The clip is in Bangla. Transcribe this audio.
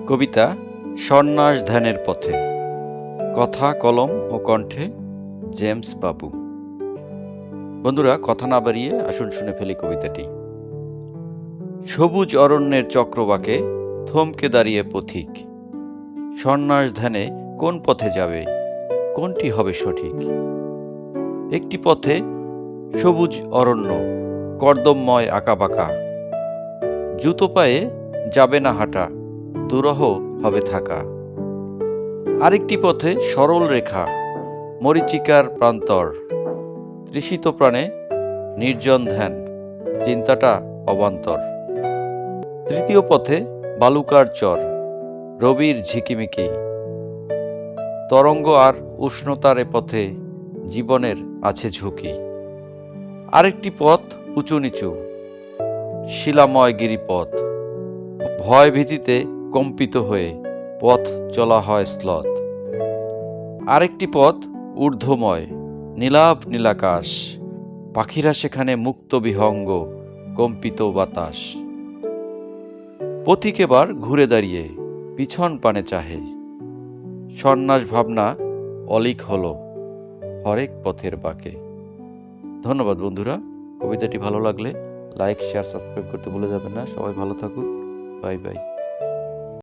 কবিতা সন্ন্যাস ধ্যানের পথে। কথা, কলম ও কণ্ঠে জেমস বাবু। বন্ধুরা, কথা না বাড়িয়ে আসুন শুনে ফেলি কবিতাটি। সবুজ অরণ্যের চক্রবাকে থমকে দাঁড়িয়ে পথিক, সন্ন্যাস ধ্যানে কোন পথে যাবে, কোনটি হবে সঠিক? একটি পথে সবুজ অরণ্য, কর্দমময় আঁকাবাঁকা, জুতো পায়ে যাবে না হাঁটা, দুরহ হবে থাকা। আরেকটি পথে সরল রেখা, মরীচিকার প্রান্তর, তৃষিত প্রাণে নির্জন ধ্যান, চিন্তাটা অবান্তর। তৃতীয় পথে বালুকার চর, রবির ঝিকিমিকি, তরঙ্গ আর উষ্ণতার এ পথে জীবনের আছে ঝুঁকি। আরেকটি পথ উঁচু নিচু, শিলাময় গিরিপথ, ভয় ভীতিতে কম্পিত হয়ে পথ চলা হয় শ্লথ। আরেকটি পথ ঊর্ধ্বময়, নীলাভ নীলাকাশ, পাখিরা সেখানে মুক্ত বিহঙ্গ, কম্পিত বাতাস। পথিক এবার ঘুরে দাঁড়িয়ে পিছন পানে চাহে, সন্ন্যাস ভাবনা অলিক হলো হরেক পথের বাঁকে। ধন্যবাদ বন্ধুরা। কবিতাটি ভালো লাগলে লাইক, শেয়ার, সাবস্ক্রাইব করতে ভুলে যাবেন না। সবাই ভালো থাকুন। Bye bye.